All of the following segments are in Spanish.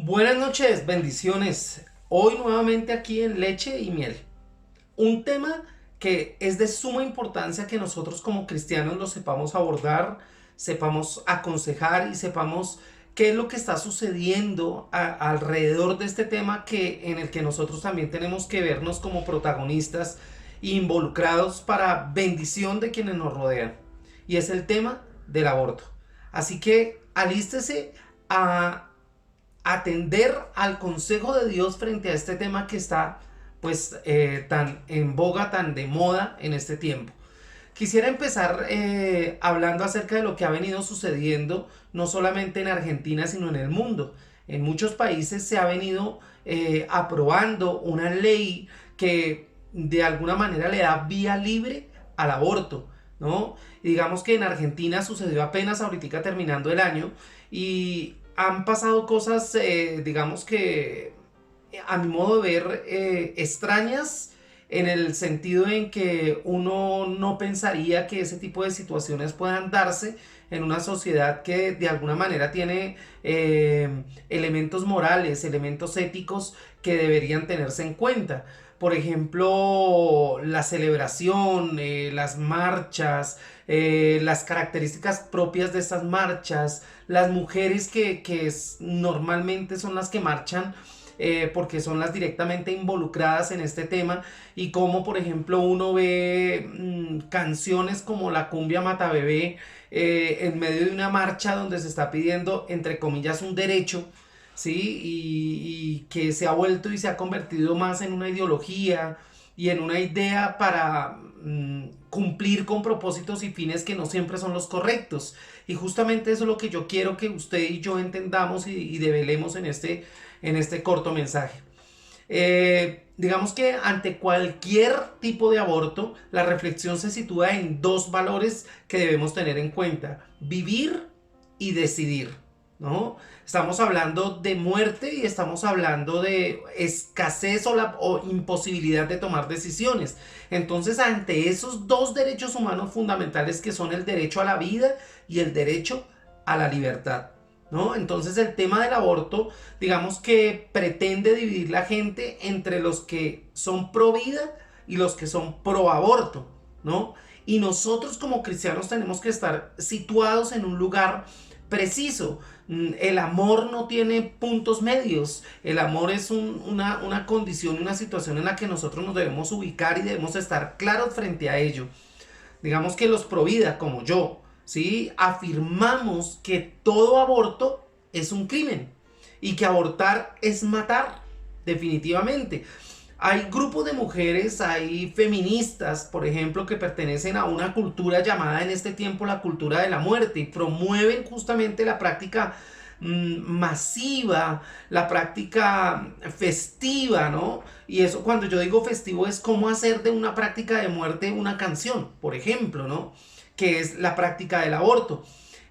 Buenas noches, bendiciones. Hoy nuevamente aquí en Leche y Miel. Un tema que es de suma importancia que nosotros como cristianos lo sepamos abordar, sepamos aconsejar y sepamos qué es lo que está sucediendo alrededor de este tema en el que nosotros también tenemos que vernos como protagonistas e involucrados para bendición de quienes nos rodean. Y es el tema del aborto. Así que alístese a atender al consejo de Dios frente a este tema que está tan en boga, tan de moda en este tiempo. Quisiera empezar hablando acerca de lo que ha venido sucediendo no solamente en Argentina sino en el mundo. En muchos países se ha venido aprobando una ley que de alguna manera le da vía libre al aborto, ¿no? Y digamos que en Argentina sucedió apenas ahorita terminando el año y han pasado cosas, digamos que a mi modo de ver, extrañas en el sentido en que uno no pensaría que ese tipo de situaciones puedan darse en una sociedad que de alguna manera tiene elementos morales, elementos éticos que deberían tenerse en cuenta. Por ejemplo, la celebración, las marchas, las características propias de estas marchas, las mujeres normalmente son las que marchan porque son las directamente involucradas en este tema y como por ejemplo uno ve canciones como la cumbia Mata Bebé en medio de una marcha donde se está pidiendo entre comillas un derecho, ¿sí? Y que se ha vuelto y se ha convertido más en una ideología y en una idea para cumplir con propósitos y fines que no siempre son los correctos. Y justamente eso es lo que yo quiero que usted y yo entendamos y develemos en este corto mensaje. Digamos que ante cualquier tipo de aborto, la reflexión se sitúa en dos valores que debemos tener en cuenta: vivir y decidir, ¿no? Estamos hablando de muerte y estamos hablando de escasez o imposibilidad de tomar decisiones. Entonces, ante esos dos derechos humanos fundamentales que son el derecho a la vida y el derecho a la libertad, ¿no? Entonces el tema del aborto, digamos que pretende dividir la gente entre los que son pro vida y los que son pro aborto, ¿no? Y nosotros como cristianos tenemos que estar situados en un lugar preciso. El amor no tiene puntos medios. El amor es una condición, una situación en la que nosotros nos debemos ubicar y debemos estar claros frente a ello. Digamos que los provida, como yo, ¿sí? Afirmamos que todo aborto es un crimen y que abortar es matar, definitivamente. Hay grupos de mujeres, hay feministas, por ejemplo, que pertenecen a una cultura llamada en este tiempo la cultura de la muerte y promueven justamente la práctica masiva, la práctica festiva, ¿no? Y eso, cuando yo digo festivo, es cómo hacer de una práctica de muerte una canción, por ejemplo, ¿no? Que es la práctica del aborto.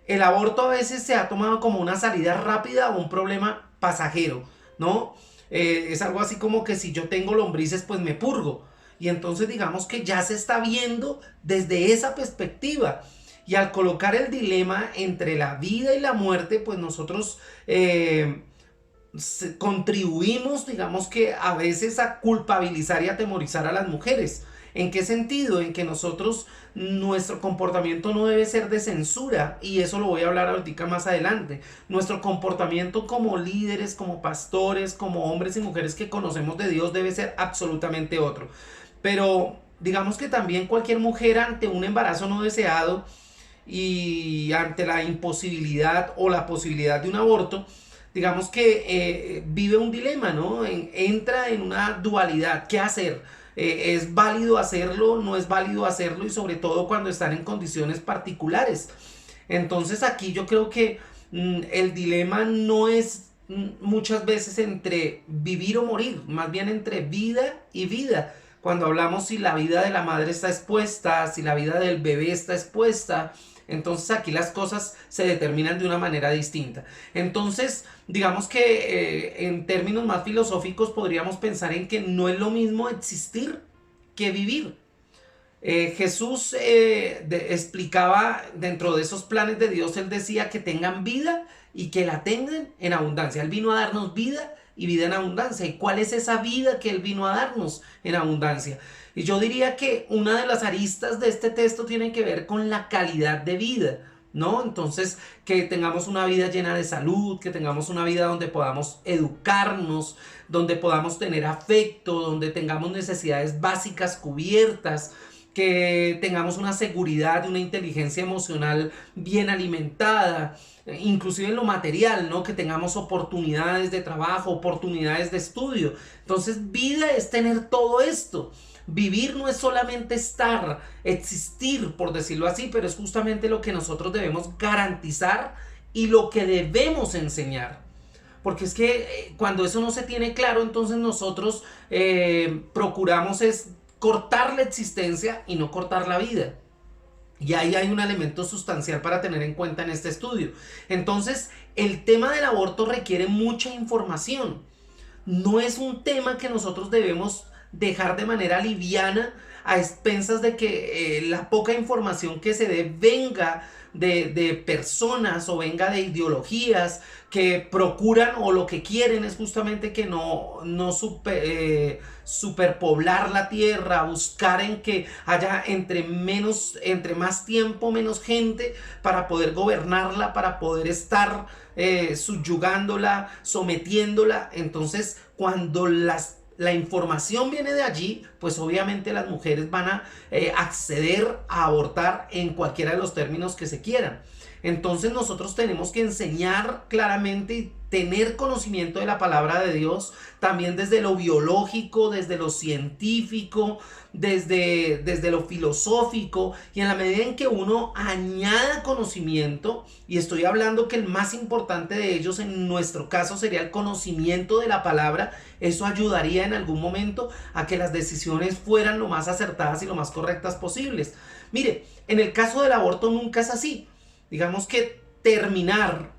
El aborto a veces se ha tomado como una salida rápida o un problema pasajero, ¿no? Es algo así como que si yo tengo lombrices, pues me purgo. Y entonces digamos que ya se está viendo desde esa perspectiva. Y al colocar el dilema entre la vida y la muerte, pues nosotros contribuimos, digamos que a veces a culpabilizar y atemorizar a las mujeres. ¿En qué sentido? En que nosotros, nuestro comportamiento no debe ser de censura, y eso lo voy a hablar ahorita más adelante. Nuestro comportamiento como líderes, como pastores, como hombres y mujeres que conocemos de Dios debe ser absolutamente otro. Pero digamos que también cualquier mujer ante un embarazo no deseado y ante la imposibilidad o la posibilidad de un aborto, digamos que vive un dilema, ¿no? Entra en una dualidad. ¿Qué hacer? ¿Es válido hacerlo? ¿No es válido hacerlo? Y sobre todo cuando están en condiciones particulares. Entonces aquí yo creo que el dilema no es muchas veces entre vivir o morir, más bien entre vida y vida. Cuando hablamos si la vida de la madre está expuesta, si la vida del bebé está expuesta, entonces aquí las cosas se determinan de una manera distinta. Entonces, digamos que en términos más filosóficos podríamos pensar en que no es lo mismo existir que vivir. Jesús explicaba dentro de esos planes de Dios, él decía que tengan vida y que la tengan en abundancia. Él vino a darnos vida y vida en abundancia. ¿Y cuál es esa vida que él vino a darnos en abundancia? Y yo diría que una de las aristas de este texto tiene que ver con la calidad de vida, ¿no? Entonces, que tengamos una vida llena de salud, que tengamos una vida donde podamos educarnos, donde podamos tener afecto, donde tengamos necesidades básicas cubiertas, que tengamos una seguridad y una inteligencia emocional bien alimentada, inclusive en lo material, ¿no? Que tengamos oportunidades de trabajo, oportunidades de estudio. Entonces, vida es tener todo esto. Vivir no es solamente estar, existir, por decirlo así, pero es justamente lo que nosotros debemos garantizar y lo que debemos enseñar. Porque es que cuando eso no se tiene claro, entonces nosotros procuramos es cortar la existencia y no cortar la vida. Y ahí hay un elemento sustancial para tener en cuenta en este estudio. Entonces, el tema del aborto requiere mucha información. No es un tema que nosotros debemos dejar de manera liviana a expensas de que la poca información que se dé venga de personas o venga de ideologías que procuran o lo que quieren es justamente que no superpoblar la tierra, buscar en que haya entre más tiempo, menos gente para poder gobernarla, para poder estar subyugándola, sometiéndola. Entonces, cuando la información viene de allí, pues obviamente las mujeres van a acceder a abortar en cualquiera de los términos que se quieran. Entonces nosotros tenemos que enseñar claramente y tener conocimiento de la palabra de Dios, también desde lo biológico, desde lo científico, desde lo filosófico, y en la medida en que uno añada conocimiento, y estoy hablando que el más importante de ellos en nuestro caso sería el conocimiento de la palabra, eso ayudaría en algún momento a que las decisiones fueran lo más acertadas y lo más correctas posibles. Mire, en el caso del aborto nunca es así. Digamos que terminar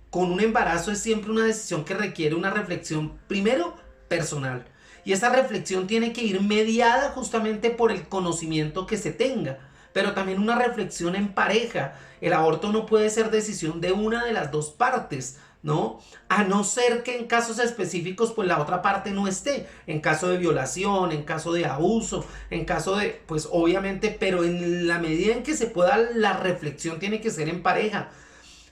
con un embarazo es siempre una decisión que requiere una reflexión, primero, personal. Y esa reflexión tiene que ir mediada justamente por el conocimiento que se tenga, pero también una reflexión en pareja. El aborto no puede ser decisión de una de las dos partes, ¿no? A no ser que en casos específicos pues la otra parte no esté, en caso de violación, en caso de abuso, en caso de, pues obviamente, pero en la medida en que se pueda, la reflexión tiene que ser en pareja.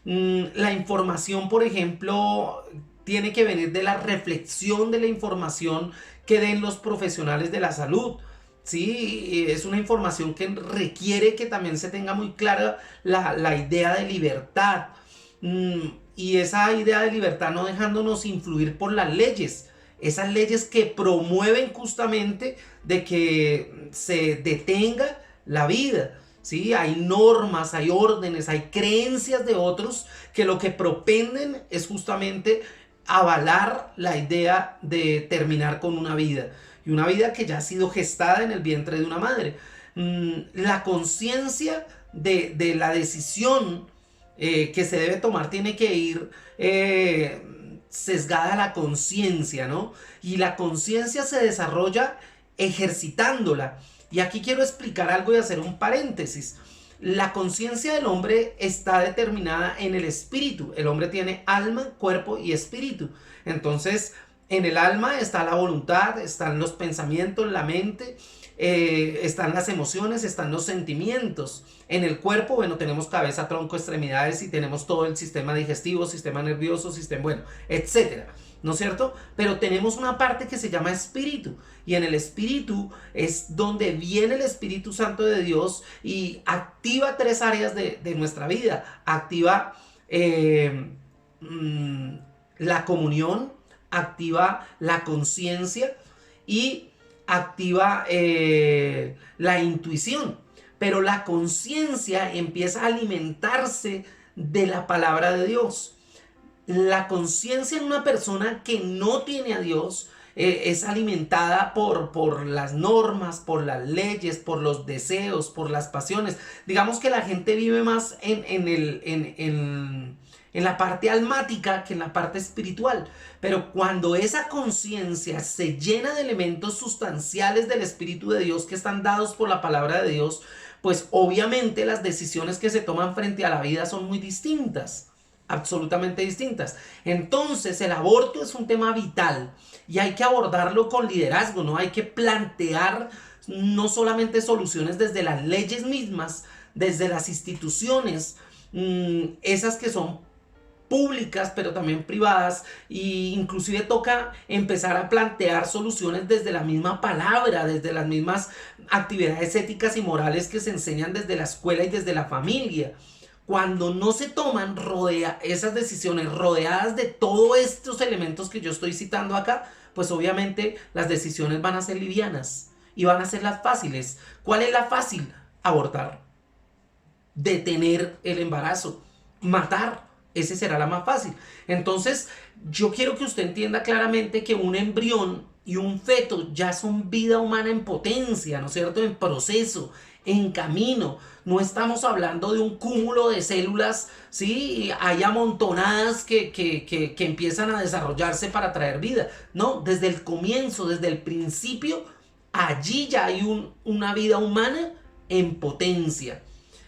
La información, por ejemplo, tiene que venir de la reflexión de la información que den los profesionales de la salud. Sí, es una información que requiere que también se tenga muy clara la idea de libertad. Y esa idea de libertad no dejándonos influir por las leyes. Esas leyes que promueven justamente de que se detenga la vida. ¿Sí? Hay normas, hay órdenes, hay creencias de otros que lo que propenden es justamente avalar la idea de terminar con una vida. Y una vida que ya ha sido gestada en el vientre de una madre. La conciencia de la decisión que se debe tomar tiene que ir sesgada a la conciencia, ¿no? Y la conciencia se desarrolla ejercitándola. Y aquí quiero explicar algo y hacer un paréntesis. La conciencia del hombre está determinada en el espíritu. El hombre tiene alma, cuerpo y espíritu. Entonces, en el alma está la voluntad, están los pensamientos, la mente, están las emociones, están los sentimientos. En el cuerpo, bueno, tenemos cabeza, tronco, extremidades y tenemos todo el sistema digestivo, sistema nervioso, sistema, bueno, etcétera. ¿No es cierto? Pero tenemos una parte que se llama espíritu. Y en el espíritu es donde viene el Espíritu Santo de Dios y activa tres áreas de nuestra vida. Activa la comunión, activa la conciencia y activa la intuición. Pero la conciencia empieza a alimentarse de la palabra de Dios. La conciencia en una persona que no tiene a Dios es alimentada por las normas, por las leyes, por los deseos, por las pasiones. Digamos que la gente vive más en la parte almática que en la parte espiritual. Pero cuando esa conciencia se llena de elementos sustanciales del Espíritu de Dios que están dados por la palabra de Dios, pues obviamente las decisiones que se toman frente a la vida son muy distintas, absolutamente distintas. Entonces el aborto es un tema vital y hay que abordarlo con liderazgo, ¿no? Hay que plantear no solamente soluciones desde las leyes mismas, desde las instituciones, esas que son públicas pero también privadas, e inclusive toca empezar a plantear soluciones desde la misma palabra, desde las mismas actividades éticas y morales que se enseñan desde la escuela y desde la familia. Cuando no se toman esas decisiones rodeadas de todos estos elementos que yo estoy citando acá, pues obviamente las decisiones van a ser livianas y van a ser las fáciles. ¿Cuál es la fácil? Abortar, detener el embarazo, matar. Ese será la más fácil. Entonces, yo quiero que usted entienda claramente que un embrión y un feto ya son vida humana en potencia, ¿no es cierto? En proceso, en camino. No estamos hablando de un cúmulo de células, ¿sí? Hay amontonadas que empiezan a desarrollarse para traer vida. No, desde el comienzo, desde el principio, allí ya hay una vida humana en potencia.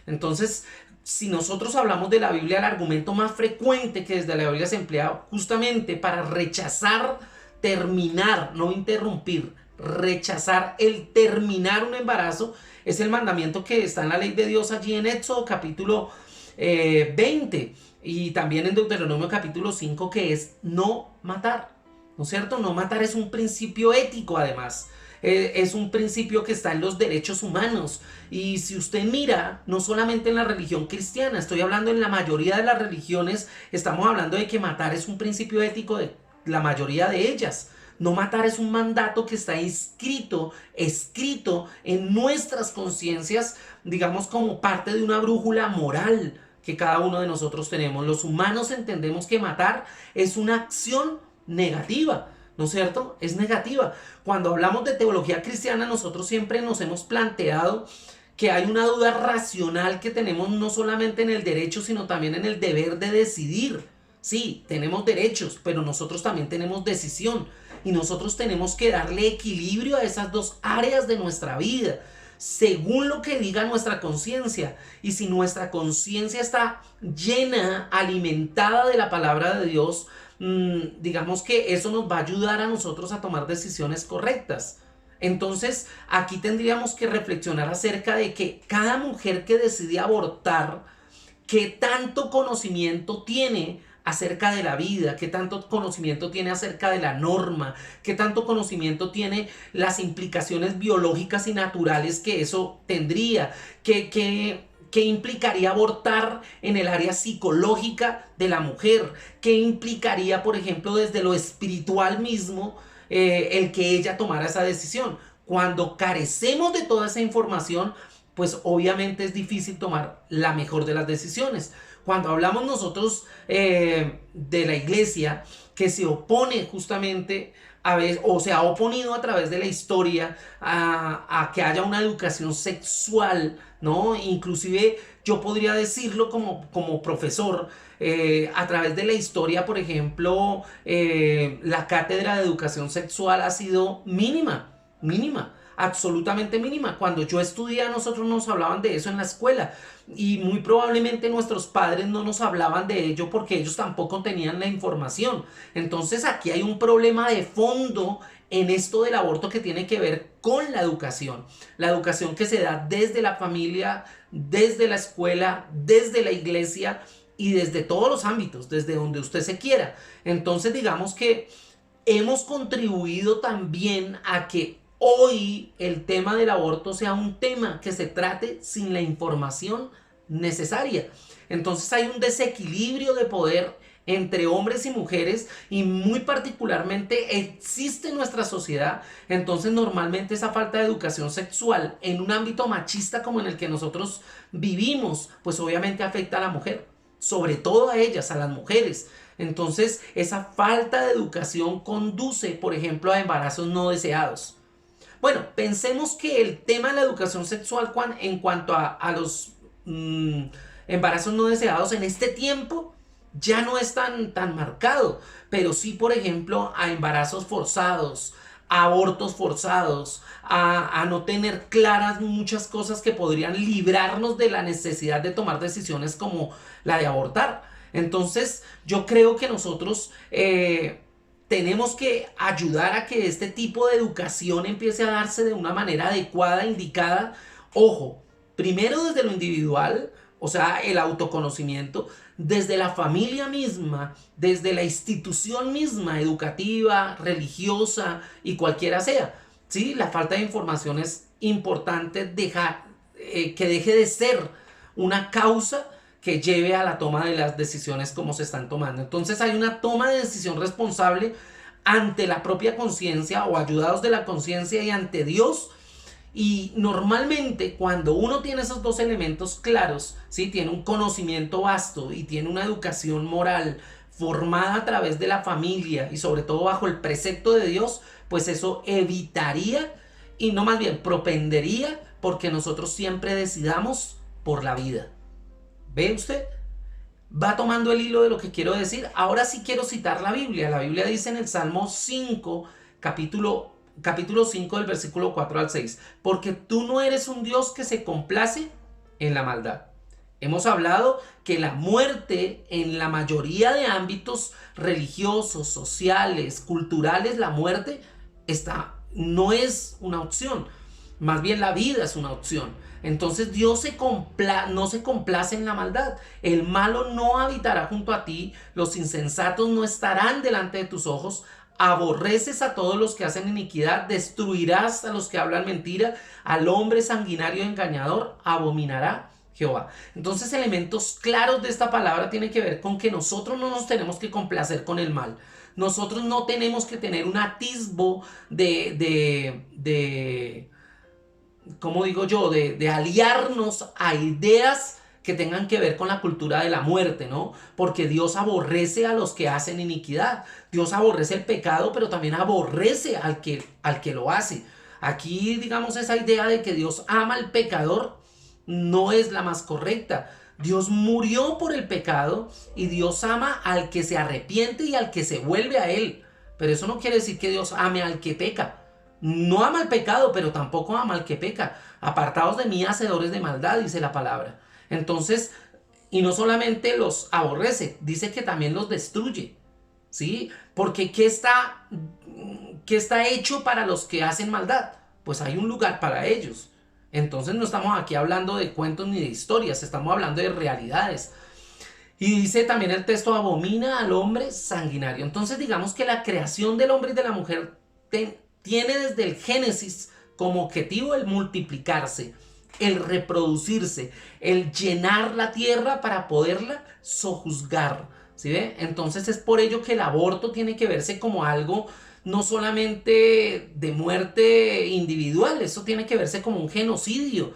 Entonces, si nosotros hablamos de la Biblia, el argumento más frecuente que desde la Biblia se emplea justamente para rechazar, terminar, no interrumpir, rechazar el terminar un embarazo, es el mandamiento que está en la ley de Dios allí en Éxodo capítulo 20 y también en Deuteronomio capítulo 5, que es no matar, ¿no es cierto? No matar es un principio ético además. Es un principio que está en los derechos humanos. Y si usted mira, no solamente en la religión cristiana, estoy hablando en la mayoría de las religiones, estamos hablando de que matar es un principio ético de la mayoría de ellas. No matar es un mandato que está escrito en nuestras conciencias, digamos como parte de una brújula moral que cada uno de nosotros tenemos. Los humanos entendemos que matar es una acción negativa, ¿no es cierto? Es negativa. Cuando hablamos de teología cristiana, nosotros siempre nos hemos planteado que hay una duda racional que tenemos no solamente en el derecho, sino también en el deber de decidir. Sí, tenemos derechos, pero nosotros también tenemos decisión. Y nosotros tenemos que darle equilibrio a esas dos áreas de nuestra vida, según lo que diga nuestra conciencia. Y si nuestra conciencia está llena, alimentada de la palabra de Dios, digamos que eso nos va a ayudar a nosotros a tomar decisiones correctas. Entonces, aquí tendríamos que reflexionar acerca de que cada mujer que decide abortar, qué tanto conocimiento tiene acerca de la vida, qué tanto conocimiento tiene acerca de la norma, qué tanto conocimiento tiene las implicaciones biológicas y naturales que eso tendría, qué implicaría abortar en el área psicológica de la mujer, qué implicaría, por ejemplo, desde lo espiritual mismo, el que ella tomara esa decisión. Cuando carecemos de toda esa información, pues obviamente es difícil tomar la mejor de las decisiones. Cuando hablamos nosotros de la iglesia que se opone justamente a veces, o se ha oponido a través de la historia a que haya una educación sexual, ¿no? Inclusive yo podría decirlo como profesor, a través de la historia, por ejemplo, la cátedra de educación sexual ha sido mínima, absolutamente mínima. Cuando yo estudié, a nosotros nos hablaban de eso en la escuela y muy probablemente nuestros padres no nos hablaban de ello porque ellos tampoco tenían la información. Entonces aquí hay un problema de fondo en esto del aborto que tiene que ver con la educación que se da desde la familia, desde la escuela, desde la iglesia y desde todos los ámbitos, desde donde usted se quiera. Entonces digamos que hemos contribuido también a que hoy el tema del aborto sea un tema que se trate sin la información necesaria. Entonces hay un desequilibrio de poder entre hombres y mujeres y muy particularmente existe en nuestra sociedad. Entonces normalmente esa falta de educación sexual en un ámbito machista como en el que nosotros vivimos, pues obviamente afecta a la mujer, sobre todo a ellas, a las mujeres. Entonces esa falta de educación conduce, por ejemplo, a embarazos no deseados. Bueno, pensemos que el tema de la educación sexual en cuanto a los embarazos no deseados en este tiempo ya no es tan marcado, pero sí, por ejemplo, a embarazos forzados, a abortos forzados, a no tener claras muchas cosas que podrían librarnos de la necesidad de tomar decisiones como la de abortar. Entonces, yo creo que nosotros tenemos que ayudar a que este tipo de educación empiece a darse de una manera adecuada, indicada. Ojo, primero desde lo individual, o sea, el autoconocimiento, desde la familia misma, desde la institución misma, educativa, religiosa y cualquiera sea. ¿Sí? La falta de información es importante que deje de ser una causa que lleve a la toma de las decisiones como se están tomando. Entonces hay una toma de decisión responsable ante la propia conciencia o ayudados de la conciencia y ante Dios. Y normalmente cuando uno tiene esos dos elementos claros, ¿sí? Tiene un conocimiento vasto y tiene una educación moral formada a través de la familia y sobre todo bajo el precepto de Dios, pues eso evitaría y no más bien propendería porque nosotros siempre decidamos por la vida. ¿Ve usted? Va tomando el hilo de lo que quiero decir. Ahora sí quiero citar la Biblia. La Biblia dice en el Salmo 5, capítulo 5 del versículo 4 al 6, porque tú no eres un Dios que se complace en la maldad. Hemos hablado que la muerte en la mayoría de ámbitos religiosos, sociales, culturales, la muerte no es una opción. Más bien la vida es una opción. Entonces Dios no se complace en la maldad. El malo no habitará junto a ti, los insensatos no estarán delante de tus ojos. Aborreces a todos los que hacen iniquidad, destruirás a los que hablan mentira, al hombre sanguinario y engañador abominará Jehová. Entonces elementos claros de esta palabra tienen que ver con que nosotros no nos tenemos que complacer con el mal. Nosotros no tenemos que tener un atisbo ¿cómo digo yo? De aliarnos a ideas que tengan que ver con la cultura de la muerte, ¿no? Porque Dios aborrece a los que hacen iniquidad. Dios aborrece el pecado, pero también aborrece al que lo hace. Aquí, digamos, esa idea de que Dios ama al pecador no es la más correcta. Dios murió por el pecado y Dios ama al que se arrepiente y al que se vuelve a él. Pero eso no quiere decir que Dios ame al que peca. No ama el pecado, pero tampoco ama al que peca. Apartados de mí, hacedores de maldad, dice la palabra. Entonces, y no solamente los aborrece, dice que también los destruye. ¿Sí? Porque qué está hecho para los que hacen maldad? Pues hay un lugar para ellos. Entonces no estamos aquí hablando de cuentos ni de historias, estamos hablando de realidades. Y dice también el texto, abomina al hombre sanguinario. Entonces digamos que la creación del hombre y de la mujer tiene desde el Génesis como objetivo el multiplicarse, el reproducirse, el llenar la tierra para poderla sojuzgar. ¿Sí ve? Entonces es por ello que el aborto tiene que verse como algo no solamente de muerte individual, eso tiene que verse como un genocidio.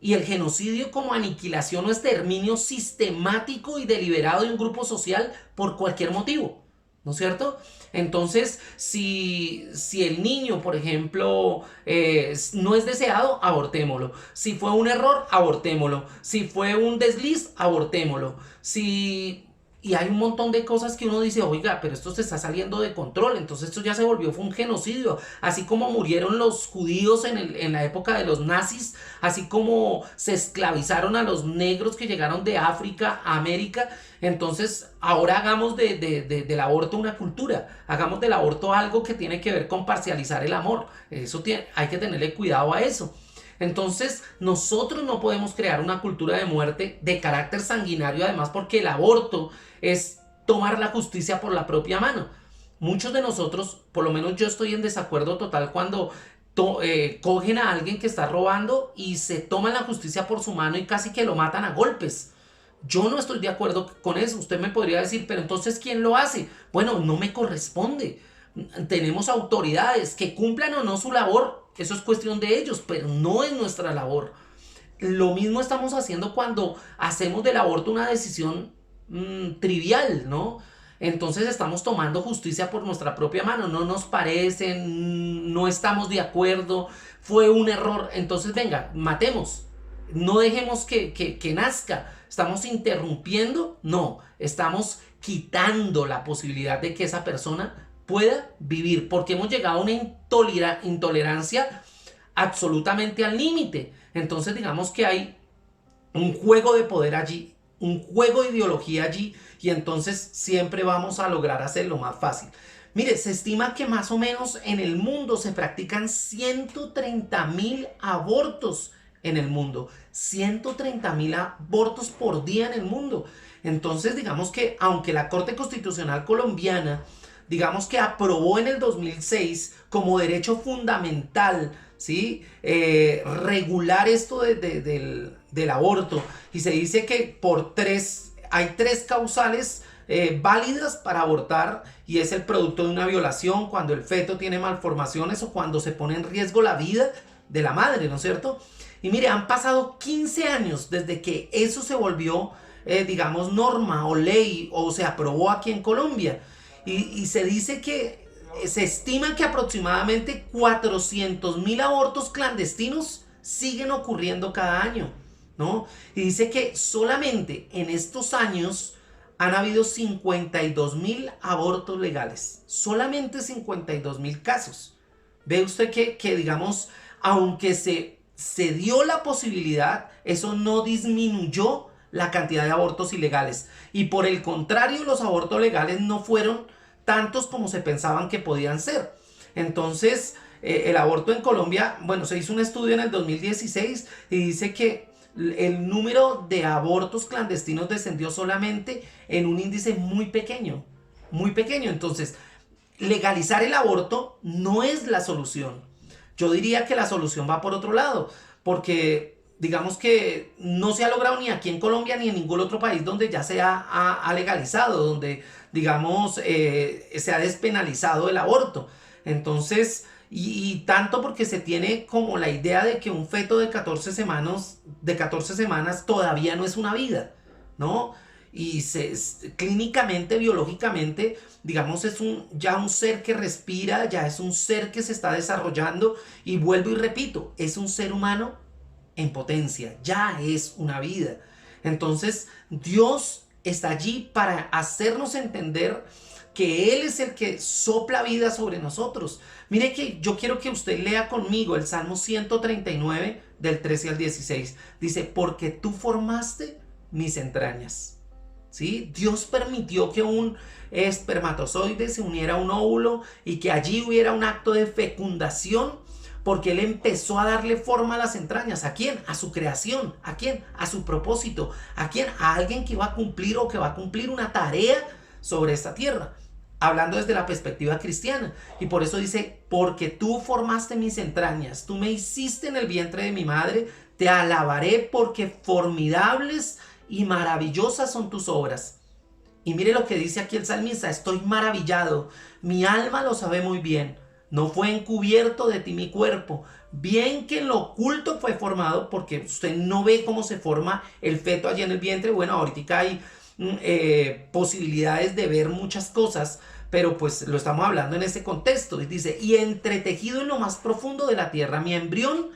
Y el genocidio como aniquilación o exterminio sistemático y deliberado de un grupo social por cualquier motivo, ¿no es cierto? Entonces, si el niño, por ejemplo, no es deseado, abortémoslo. Si fue un error, abortémoslo. Si fue un desliz, abortémoslo. Y hay un montón de cosas que uno dice, oiga, pero esto se está saliendo de control, entonces esto ya fue un genocidio, así como murieron los judíos en la época de los nazis, así como se esclavizaron a los negros que llegaron de África a América. Entonces ahora hagamos del aborto una cultura, hagamos del aborto algo que tiene que ver con parcializar el amor, hay que tenerle cuidado a eso. Entonces nosotros no podemos crear una cultura de muerte de carácter sanguinario, además porque el aborto es tomar la justicia por la propia mano. Muchos de nosotros, por lo menos yo estoy en desacuerdo total cuando cogen a alguien que está robando y se toman la justicia por su mano y casi que lo matan a golpes. Yo no estoy de acuerdo con eso. Usted me podría decir, pero entonces ¿quién lo hace? Bueno, no me corresponde. Tenemos autoridades que cumplan o no su labor, eso es cuestión de ellos, pero no es nuestra labor. Lo mismo estamos haciendo cuando hacemos del aborto una decisión trivial, ¿no? Entonces estamos tomando justicia por nuestra propia mano, no nos parece, no estamos de acuerdo, fue un error, entonces venga, matemos. no dejemos que nazca. ¿Estamos interrumpiendo? No, estamos quitando la posibilidad de que esa persona pueda vivir, porque hemos llegado a una intolerancia absolutamente al límite. Entonces digamos que hay un juego de poder allí, un juego de ideología allí, y entonces siempre vamos a lograr hacerlo más fácil. Mire, se estima que más o menos en el mundo se practican 130.000 abortos en el mundo. 130.000 abortos por día en el mundo. Entonces, digamos que aunque la Corte Constitucional colombiana, digamos que aprobó en el 2006 como derecho fundamental, ¿sí? Regular esto del aborto, y se dice que hay tres causales válidas para abortar, y es el producto de una violación, cuando el feto tiene malformaciones o cuando se pone en riesgo la vida de la madre, ¿no es cierto? Y mire, han pasado 15 años desde que eso se volvió, digamos, norma o ley, o se aprobó aquí en Colombia. Y se dice que se estima que aproximadamente 400.000 abortos clandestinos siguen ocurriendo cada año, ¿no? Y dice que solamente en estos años han habido 52.000 abortos legales. Solamente 52.000 casos. Ve usted que digamos, aunque se dio la posibilidad, eso no disminuyó la cantidad de abortos ilegales. Y por el contrario, los abortos legales no fueron tantos como se pensaban que podían ser. Entonces, el aborto en Colombia, bueno, se hizo un estudio en el 2016 y dice que el número de abortos clandestinos descendió solamente en un índice muy pequeño, muy pequeño. Entonces, legalizar el aborto no es la solución. Yo diría que la solución va por otro lado, porque digamos que no se ha logrado ni aquí en Colombia ni en ningún otro país donde ya se ha legalizado, donde digamos se ha despenalizado el aborto. Entonces, y tanto porque se tiene como la idea de que un feto de 14 semanas todavía no es una vida, ¿no? Y clínicamente, biológicamente, digamos, es ya un ser que respira, ya es un ser que se está desarrollando, y vuelvo y repito, es un ser humano en potencia, ya es una vida. Entonces, Dios está allí para hacernos entender que Él es el que sopla vida sobre nosotros. Mire que yo quiero que usted lea conmigo el Salmo 139 del 13 al 16. Dice, porque tú formaste mis entrañas. ¿Sí? Dios permitió que un espermatozoide se uniera a un óvulo y que allí hubiera un acto de fecundación, porque Él empezó a darle forma a las entrañas. ¿A quién? A su creación. ¿A quién? A su propósito. ¿A quién? A alguien que va a cumplir o que va a cumplir una tarea sobre esta tierra. Hablando desde la perspectiva cristiana. Y por eso dice, porque tú formaste mis entrañas, tú me hiciste en el vientre de mi madre, te alabaré porque formidables y maravillosas son tus obras. Y mire lo que dice aquí el salmista, estoy maravillado, mi alma lo sabe muy bien, no fue encubierto de ti mi cuerpo, bien que en lo oculto fue formado, porque usted no ve cómo se forma el feto allí en el vientre. Bueno, ahorita hay posibilidades de ver muchas cosas, pero pues lo estamos hablando en ese contexto. Y dice, y entretejido en lo más profundo de la tierra, mi embrión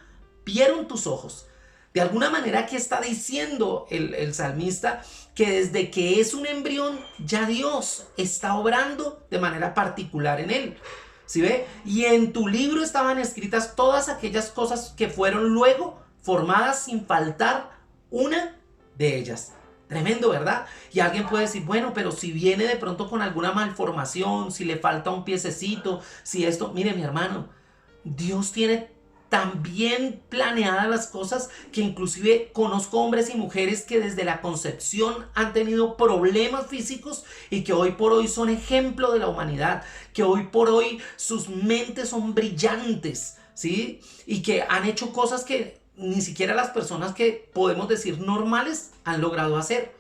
vieron tus ojos. De alguna manera, aquí está diciendo el salmista que desde que es un embrión, ya Dios está obrando de manera particular en él. ¿Sí ve? Y en tu libro estaban escritas todas aquellas cosas que fueron luego formadas sin faltar una de ellas. Tremendo, ¿verdad? Y alguien puede decir, bueno, pero si viene de pronto con alguna malformación, si le falta un piececito, si esto, mire mi hermano, Dios tiene tan bien planeadas las cosas que inclusive conozco hombres y mujeres que desde la concepción han tenido problemas físicos y que hoy por hoy son ejemplo de la humanidad, que hoy por hoy sus mentes son brillantes, ¿sí? Y que han hecho cosas que ni siquiera las personas que podemos decir normales han logrado hacer.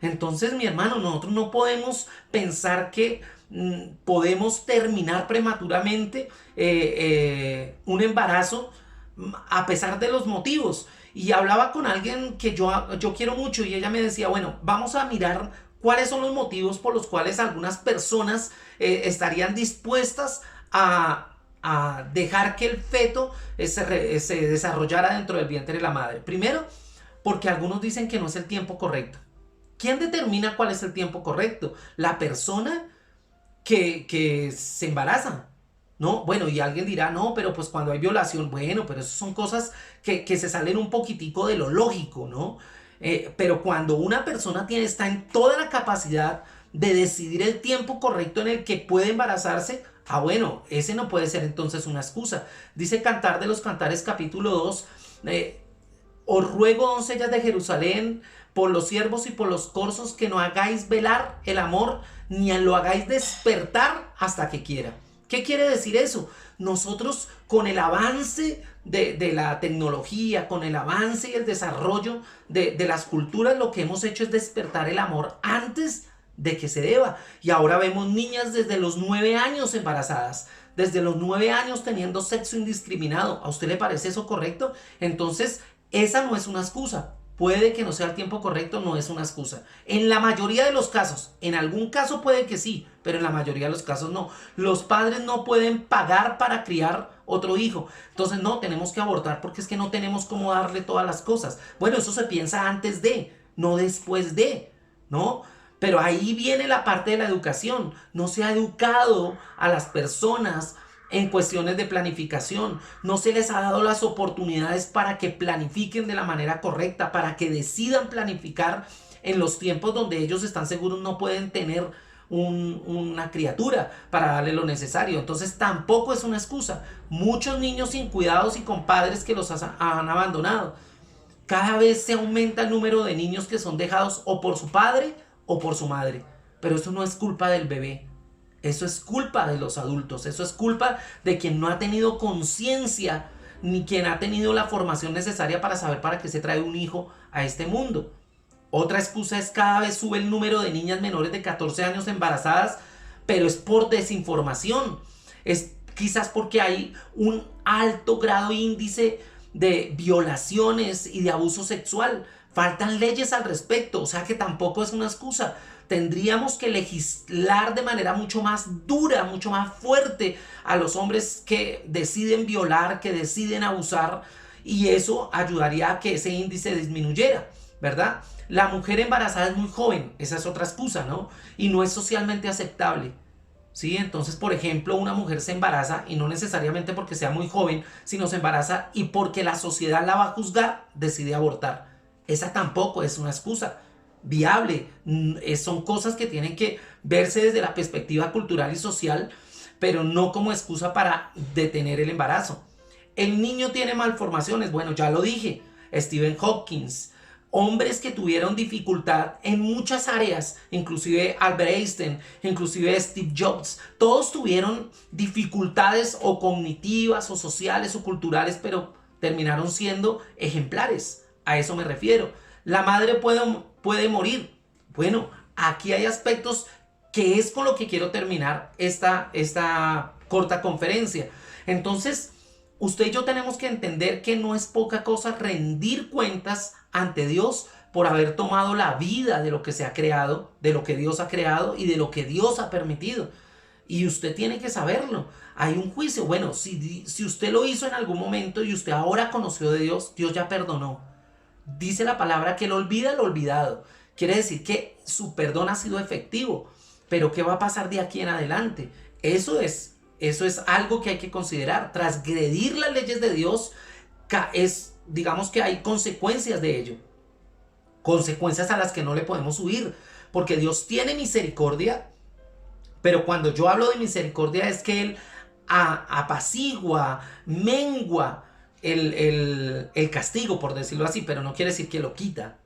Entonces, mi hermano, nosotros no podemos pensar que podemos terminar prematuramente un embarazo a pesar de los motivos. Y hablaba con alguien que yo quiero mucho, y ella me decía, bueno, vamos a mirar cuáles son los motivos por los cuales algunas personas estarían dispuestas a dejar que el feto se desarrollara dentro del vientre de la madre. Primero, porque algunos dicen que no es el tiempo correcto. ¿Quién determina cuál es el tiempo correcto? La persona que se embaraza, ¿no? Bueno, y alguien dirá, no, pero pues cuando hay violación, bueno, pero eso son cosas que se salen un poquitico de lo lógico, ¿no? Pero cuando una persona está en toda la capacidad de decidir el tiempo correcto en el que puede embarazarse, bueno, ese no puede ser entonces una excusa. Dice Cantar de los Cantares capítulo 2, os ruego, doncellas de Jerusalén, por los siervos y por los corzos, que no hagáis velar el amor, ni lo hagáis despertar hasta que quiera. ¿Qué quiere decir eso? Nosotros, con el avance de la tecnología, con el avance y el desarrollo de las culturas, lo que hemos hecho es despertar el amor antes de que se deba. Y ahora vemos niñas desde los 9 años embarazadas, desde los 9 años teniendo sexo indiscriminado. ¿A usted le parece eso correcto? Entonces, esa no es una excusa. Puede que no sea el tiempo correcto, no es una excusa. En la mayoría de los casos, en algún caso puede que sí, pero en la mayoría de los casos no. Los padres no pueden pagar para criar otro hijo. Entonces no, tenemos que abortar porque es que no tenemos cómo darle todas las cosas. Bueno, eso se piensa antes de, no después de, ¿no? Pero ahí viene la parte de la educación. No se ha educado a las personas en cuestiones de planificación. No se les ha dado las oportunidades para que planifiquen de la manera correcta, para que decidan planificar en los tiempos donde ellos están seguros no pueden tener una criatura para darle lo necesario. Entonces tampoco es una excusa. Muchos niños sin cuidados y con padres que los han abandonado. Cada vez se aumenta el número de niños que son dejados o por su padre o por su madre. Pero eso no es culpa del bebé. Eso es culpa de los adultos, eso es culpa de quien no ha tenido conciencia ni quien ha tenido la formación necesaria para saber para qué se trae un hijo a este mundo. Otra excusa es cada vez sube el número de niñas menores de 14 años embarazadas, pero es por desinformación. Es quizás porque hay un alto grado índice de violaciones y de abuso sexual. Faltan leyes al respecto, o sea que tampoco es una excusa. Tendríamos que legislar de manera mucho más dura, mucho más fuerte a los hombres que deciden violar, que deciden abusar, y eso ayudaría a que ese índice disminuyera, ¿verdad? La mujer embarazada es muy joven, esa es otra excusa, ¿no? Y no es socialmente aceptable, ¿sí? Entonces, por ejemplo, una mujer se embaraza y no necesariamente porque sea muy joven, sino se embaraza y porque la sociedad la va a juzgar, decide abortar. Esa tampoco es una excusa viable. Son cosas que tienen que verse desde la perspectiva cultural y social, pero no como excusa para detener el embarazo. El niño tiene malformaciones, bueno, ya lo dije, Stephen Hawking, hombres que tuvieron dificultad en muchas áreas, inclusive Albert Einstein, inclusive Steve Jobs, todos tuvieron dificultades o cognitivas o sociales o culturales, pero terminaron siendo ejemplares. A eso me refiero. La madre puede morir. Bueno, aquí hay aspectos que es con lo que quiero terminar esta corta conferencia. Entonces, usted y yo tenemos que entender que no es poca cosa rendir cuentas ante Dios por haber tomado la vida de lo que se ha creado, de lo que Dios ha creado y de lo que Dios ha permitido. Y usted tiene que saberlo. Hay un juicio. Bueno, si usted lo hizo en algún momento y usted ahora conoció de Dios, Dios ya perdonó. Dice la palabra que Él olvida lo olvidado. Quiere decir que su perdón ha sido efectivo. Pero ¿qué va a pasar de aquí en adelante? Eso es algo que hay que considerar. Transgredir las leyes de Dios digamos que hay consecuencias de ello. Consecuencias a las que no le podemos huir. Porque Dios tiene misericordia. Pero cuando yo hablo de misericordia es que Él apacigua, mengua el castigo, por decirlo así, pero no quiere decir que lo quita.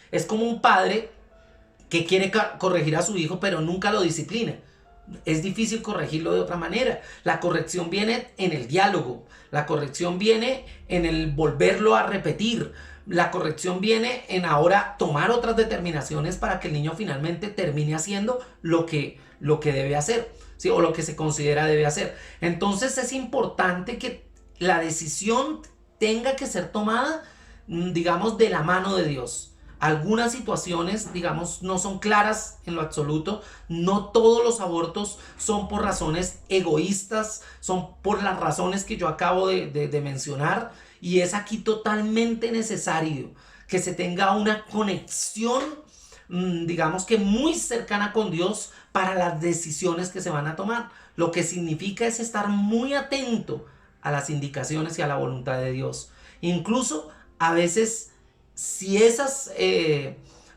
Es como un padre que quiere corregir a su hijo, pero nunca lo disciplina. Es difícil corregirlo de otra manera. La corrección viene en el diálogo. La corrección viene en el volverlo a repetir. La corrección viene en ahora tomar otras determinaciones para que el niño finalmente termine haciendo lo que debe hacer, ¿sí? O lo que se considera debe hacer. Entonces es importante que la decisión tenga que ser tomada, digamos, de la mano de Dios. Algunas situaciones, digamos, no son claras en lo absoluto. No todos los abortos son por razones egoístas, son por las razones que yo acabo de mencionar. Y es aquí totalmente necesario que se tenga una conexión, digamos que muy cercana con Dios para las decisiones que se van a tomar. Lo que significa es estar muy atento a las indicaciones y a la voluntad de Dios. Incluso a veces, si esas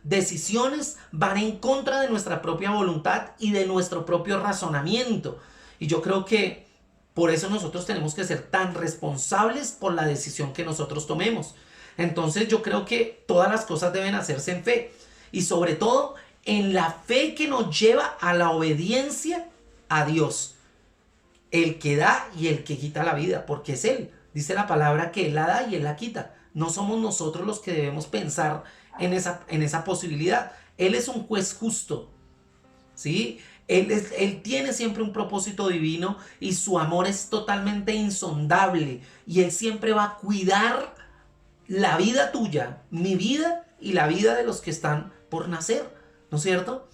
decisiones van en contra de nuestra propia voluntad y de nuestro propio razonamiento. Y yo creo que por eso nosotros tenemos que ser tan responsables por la decisión que nosotros tomemos. Entonces yo creo que todas las cosas deben hacerse en fe. Y sobre todo en la fe que nos lleva a la obediencia a Dios. El que da y el que quita la vida, porque es Él. Dice la palabra que Él la da y Él la quita. No somos nosotros los que debemos pensar en esa posibilidad. Él es un juez justo, ¿sí? Él tiene siempre un propósito divino y su amor es totalmente insondable. Y Él siempre va a cuidar la vida tuya, mi vida y la vida de los que están por nacer, ¿no es cierto?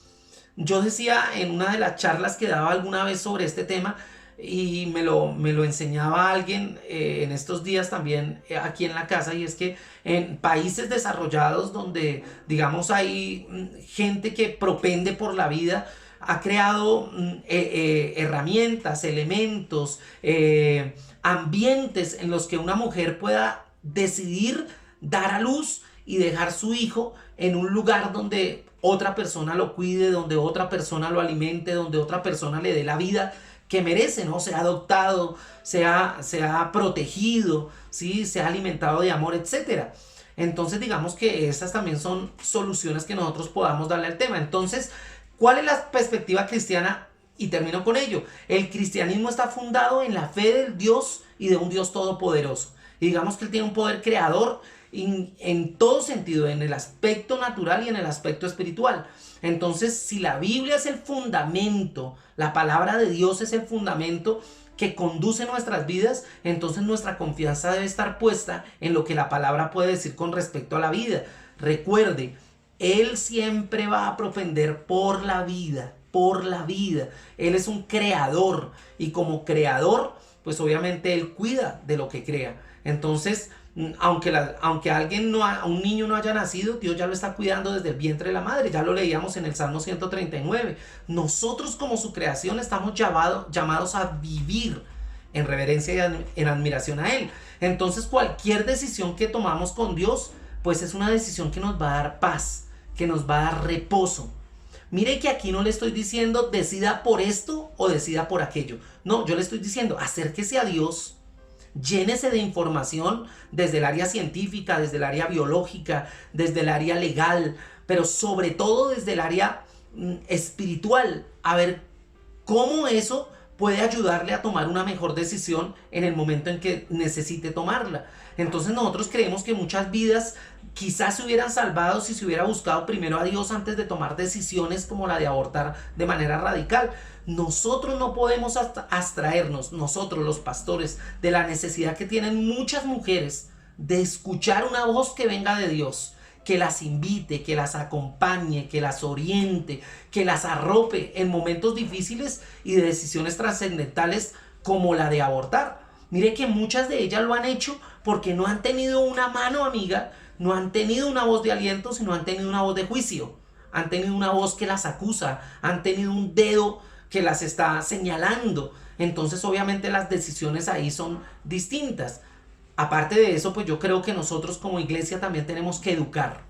Yo decía en una de las charlas que daba alguna vez sobre este tema, y me lo enseñaba alguien en estos días también aquí en la casa, y es que en países desarrollados donde digamos hay gente que propende por la vida, ha creado herramientas, elementos, ambientes en los que una mujer pueda decidir dar a luz y dejar su hijo en un lugar donde otra persona lo cuide, donde otra persona lo alimente, donde otra persona le dé la vida que merece, ¿no? Sea adoptado, sea protegido, ¿sí? Sea alimentado de amor, etcétera. Entonces digamos que estas también son soluciones que nosotros podamos darle al tema. Entonces, ¿cuál es la perspectiva cristiana? Y termino con ello. El cristianismo está fundado en la fe del Dios y de un Dios todopoderoso. Y digamos que Él tiene un poder creador en todo sentido, en el aspecto natural y en el aspecto espiritual. Entonces, si la Biblia es el fundamento, la palabra de Dios es el fundamento que conduce nuestras vidas, entonces nuestra confianza debe estar puesta en lo que la palabra puede decir con respecto a la vida. Recuerde, Él siempre va a propender por la vida, por la vida. Él es un creador y como creador, pues obviamente Él cuida de lo que crea. Entonces, aunque un niño no haya nacido, Dios ya lo está cuidando desde el vientre de la madre. Ya lo leíamos en el Salmo 139. Nosotros como su creación estamos llamados a vivir en reverencia y en admiración a Él. Entonces cualquier decisión que tomamos con Dios, pues es una decisión que nos va a dar paz, que nos va a dar reposo. Mire que aquí no le estoy diciendo decida por esto o decida por aquello. No, yo le estoy diciendo acérquese a Dios. Llénese de información desde el área científica, desde el área biológica, desde el área legal, pero sobre todo desde el área espiritual, a ver cómo eso puede ayudarle a tomar una mejor decisión en el momento en que necesite tomarla. Entonces nosotros creemos que muchas vidas quizás se hubieran salvado si se hubiera buscado primero a Dios antes de tomar decisiones como la de abortar de manera radical. Nosotros no podemos abstraernos, nosotros los pastores, de la necesidad que tienen muchas mujeres de escuchar una voz que venga de Dios, que las invite, que las acompañe, que las oriente, que las arrope en momentos difíciles y de decisiones trascendentales como la de abortar. Mire que muchas de ellas lo han hecho porque no han tenido una mano amiga, no han tenido una voz de aliento, sino han tenido una voz de juicio. Han tenido una voz que las acusa, han tenido un dedo que las está señalando. Entonces obviamente las decisiones ahí son distintas. Aparte de eso, pues yo creo que nosotros como iglesia también tenemos que educar.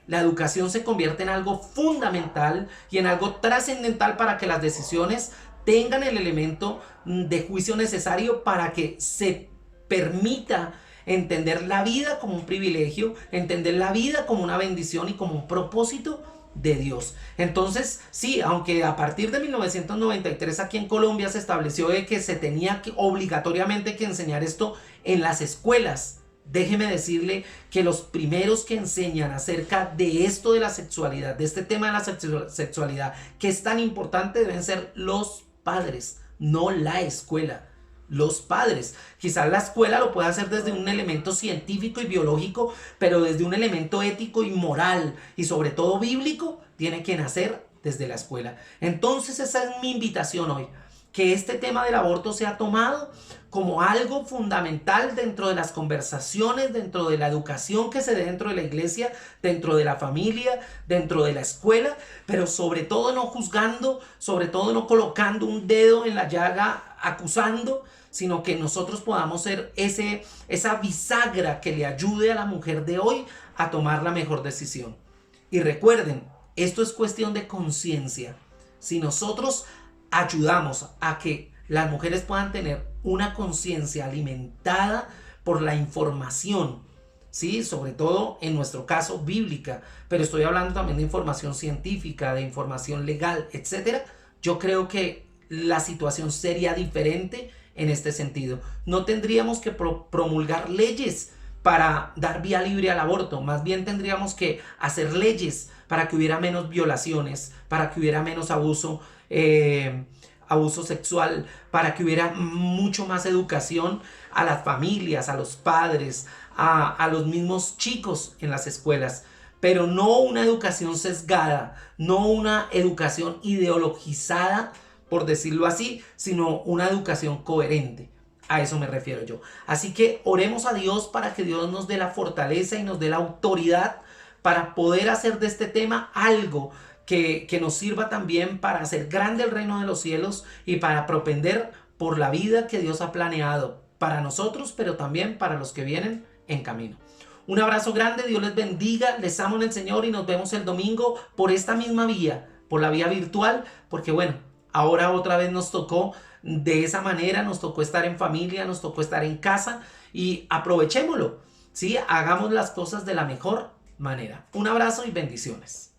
La educación se convierte en algo fundamental y en algo trascendental para que las decisiones tengan el elemento de juicio necesario para que se permita entender la vida como un privilegio, entender la vida como una bendición y como un propósito de Dios. Entonces, sí, aunque a partir de 1993 aquí en Colombia se estableció de que se tenía que obligatoriamente que enseñar esto en las escuelas, déjeme decirle que los primeros que enseñan acerca de esto de la sexualidad, de este tema de la sexualidad, que es tan importante, deben ser los padres, no la escuela. Los padres. Quizás la escuela lo pueda hacer desde un elemento científico y biológico, pero desde un elemento ético y moral y sobre todo bíblico, tiene que nacer desde la escuela. Entonces esa es mi invitación hoy, que este tema del aborto sea tomado como algo fundamental dentro de las conversaciones, dentro de la educación que se dé dentro de la iglesia, dentro de la familia, dentro de la escuela, pero sobre todo no juzgando, sobre todo no colocando un dedo en la llaga acusando, sino que nosotros podamos ser esa bisagra que le ayude a la mujer de hoy a tomar la mejor decisión. Y recuerden, esto es cuestión de conciencia. Si nosotros ayudamos a que las mujeres puedan tener una conciencia alimentada por la información, ¿sí? Sobre todo en nuestro caso bíblica, pero estoy hablando también de información científica, de información legal, etcétera. Yo creo que la situación sería diferente en este sentido. No tendríamos que promulgar leyes para dar vía libre al aborto, más bien tendríamos que hacer leyes para que hubiera menos violaciones, para que hubiera menos abuso sexual, para que hubiera mucho más educación a las familias, a los padres, a los mismos chicos en las escuelas, pero no una educación sesgada, no una educación ideologizada, por decirlo así, sino una educación coherente. A eso me refiero yo. Así que oremos a Dios para que Dios nos dé la fortaleza y nos dé la autoridad para poder hacer de este tema algo que nos sirva también para hacer grande el reino de los cielos y para propender por la vida que Dios ha planeado para nosotros, pero también para los que vienen en camino. Un abrazo grande, Dios les bendiga, les amo en el Señor y nos vemos el domingo por esta misma vía, por la vía virtual, porque bueno, ahora otra vez nos tocó de esa manera, nos tocó estar en familia, nos tocó estar en casa y aprovechémoslo, ¿sí? Hagamos las cosas de la mejor manera. Un abrazo y bendiciones.